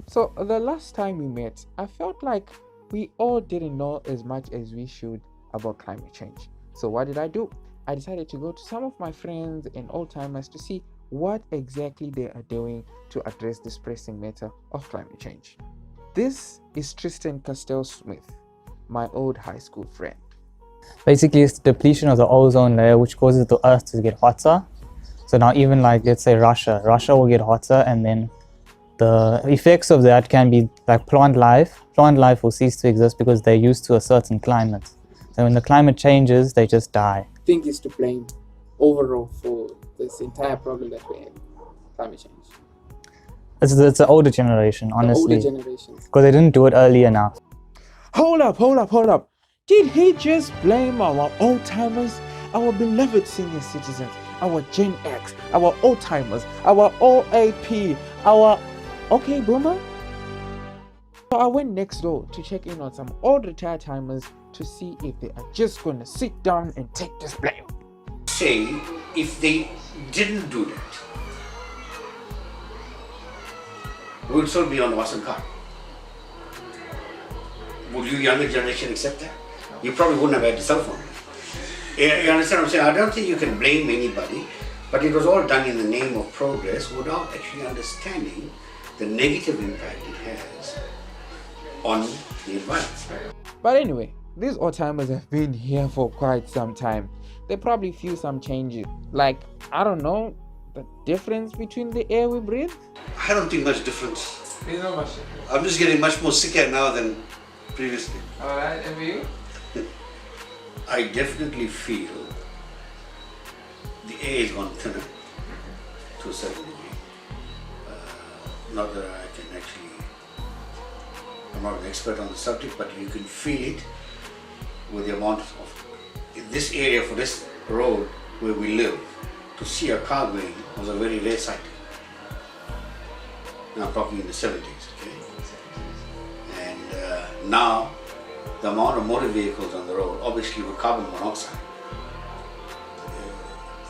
So the last time we met, I felt like we all didn't know as much as we should about climate change. So what did I do? I decided to go to some of my friends and old timers to see what exactly they are doing to address this pressing matter of climate change. This is Tristan Castell Smith, my old high school friend. Basically, it's the depletion of the ozone layer, which causes the Earth to get hotter. So now even like, let's say Russia will get hotter, and then the effects of that can be like plant life. Plant life will cease to exist because they're used to a certain climate. So when the climate changes, they just die. Think is to blame overall for this entire problem that we have, climate change. It's the older generation, honestly. The older generations. Because they didn't do it early enough. Hold up. Did he just blame our old timers, our beloved senior citizens, our Gen X, our old timers, our OAP, our okay boomer? So I went next door to check in on some old retired timers to see if they are just gonna sit down and take this blame. Say if they didn't do that, we would still be on the bus and car. Would you younger generation accept that? You probably wouldn't have had a cell phone. You understand what I'm saying? I don't think you can blame anybody, but it was all done in the name of progress without actually understanding the negative impact it has on the environment. But anyway, these old timers have been here for quite some time. They probably feel some changes, like, I don't know, the difference between the air we breathe. I don't think much difference. There's not much difference. I'm just getting much more sicker now than previously. Alright, and for you? I definitely feel the air is gone thinner to a certain degree. Not that I can actually, I'm not an expert on the subject, but you can feel it with the amount of, in this area for this road where we live, to see a car going was a very rare sight. Now I'm talking in the 70s, okay? And now, the amount of motor vehicles on the road, obviously with carbon monoxide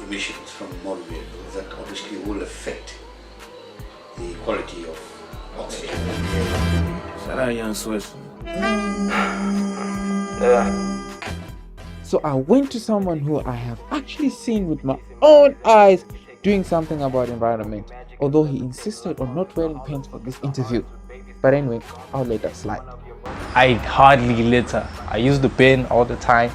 emissions from motor vehicles, that obviously will affect the quality of oxygen. Shout out Young Swiss. So I went to someone who I have actually seen with my own eyes doing something about environment, although he insisted on not wearing pants for this interview. But anyway, I'll let that slide. I hardly litter. I use the bin all the time.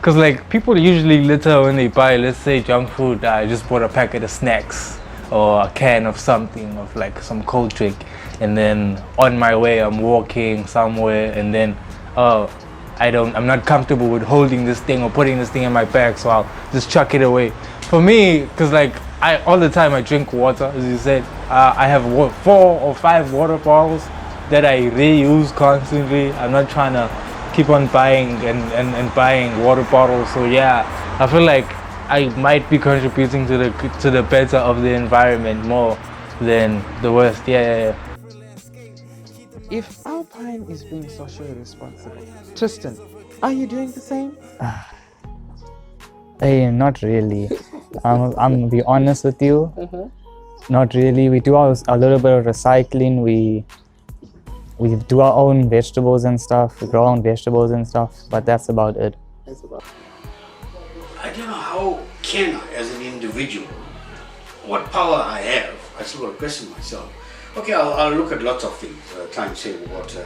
Cause like people usually litter when they buy, let's say, junk food. I just bought a packet of snacks or a can of something, of like some cold drink, and then on my way I'm walking somewhere, and then I'm not comfortable with holding this thing or putting this thing in my bag, so I'll just chuck it away. For me, cause like all the time I drink water, as you said. I have 4 or 5 water bottles that I reuse constantly. I'm not trying to keep on buying and buying water bottles. So yeah, I feel like I might be contributing to the better of the environment more than the worst. Yeah. If Alpine is being socially responsible, Tristan, are you doing the same? Hey, not really. I'm gonna be honest with you. Not really. We do a little bit of recycling. We do our own vegetables and stuff. We grow our own vegetables and stuff, but that's about it. I don't know how can I, as an individual, what power I have. I still got to question myself. Okay, I'll look at lots of things, trying to save water,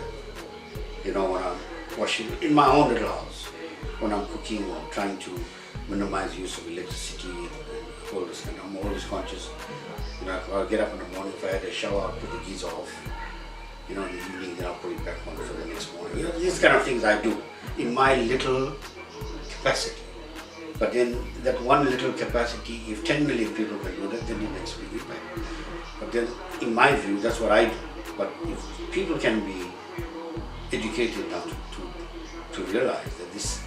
when I'm washing in my own little house, when I'm cooking or trying to minimize use of electricity and all this kind. I'm always conscious. I'll get up in the morning, if I had a shower, I'll put the geyser off. In the evening, then I'll put it back on for the next morning. These kind of things I do in my little capacity. But then that one little capacity, if 10 million people can do that, then it makes a big impact. But then, in my view, that's what I do. But if people can be educated now to realize that this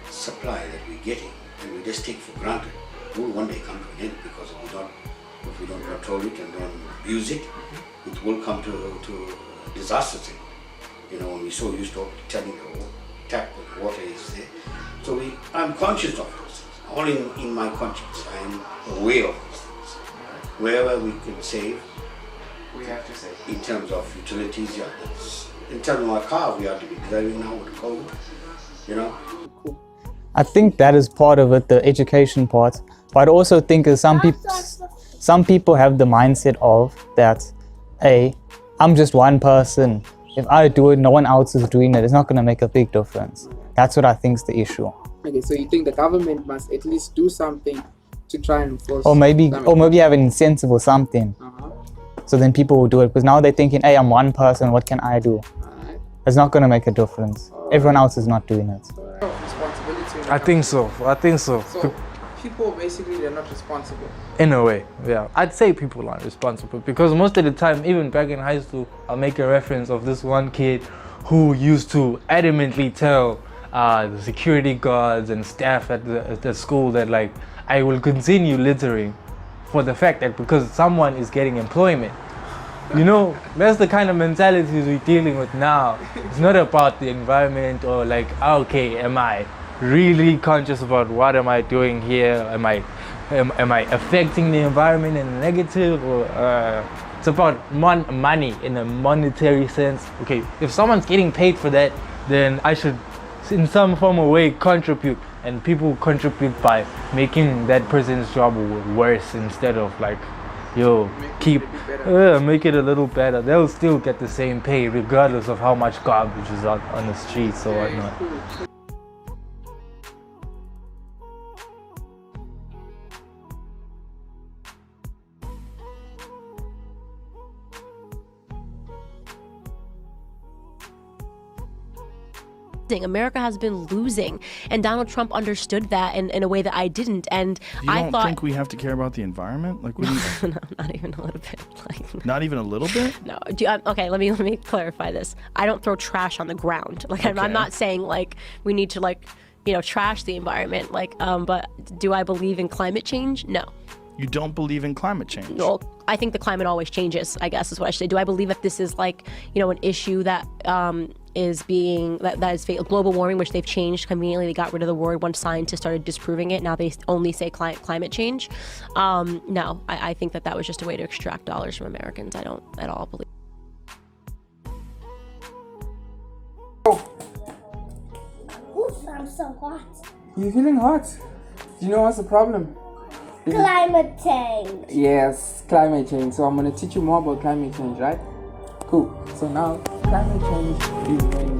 supply that we're getting and we just take for granted will one day come to an end, because if we don't control it and don't use it, it will come to a disaster thing. When we're so used to telling the tap with water is there. So I'm conscious of those things. All in my conscience, I am aware of these things. Wherever we can save, We have to say. In terms of utilities, yeah. In terms of my car, we have to be driving now with COVID, you know. I think that is part of it, the education part. But I also think is some people have the mindset of that, hey, I'm just one person. If I do it, no one else is doing it. It's not going to make a big difference. That's what I think is the issue. Okay, so you think the government must at least do something to try and enforce? Or maybe have an incentive or something. So then people will do it. Because now they're thinking, hey, I'm one person. What can I do? Alright. It's not going to make a difference. Everyone else is not doing it. Responsibility. I think so. So people basically they're not responsible. In a way, yeah. I'd say people aren't responsible because most of the time, even back in high school, I'll make a reference of this one kid who used to adamantly tell the security guards and staff at the school that like, I will continue littering for the fact that because someone is getting employment. You know, that's the kind of mentalities we're dealing with now. It's not about the environment or like, okay, am I really conscious about what am I doing here? Am I affecting the environment in a negative? Or it's about money in a monetary sense. Okay, if someone's getting paid for that, then I should in some form or way contribute, and people contribute by making that person's job worse instead of like, yo, make it a little better. They'll still get the same pay regardless of how much garbage is out on the streets or whatnot. America has been losing, and Donald Trump understood that in a way that I didn't. And you I don't thought, think we have to care about the environment? Like, we need... no, not even a little bit. Like, Not even a little bit? no. Okay, let me clarify this. I don't throw trash on the ground. Like, I'm not saying like we need to like trash the environment. Like, but do I believe in climate change? No. You don't believe in climate change? Well, I think the climate always changes, I guess is what I should say. Do I believe that this is like, an issue that is being, that is global warming, which they've changed conveniently. They got rid of the word once scientists started disproving it. Now they only say climate change. No, I think that was just a way to extract dollars from Americans. I don't at all believe. Oof, I'm so hot. You're feeling hot. Do you know what's the problem? Climate change. Yes, climate change. So I'm gonna teach you more about climate change, right? Cool. So now, climate change is when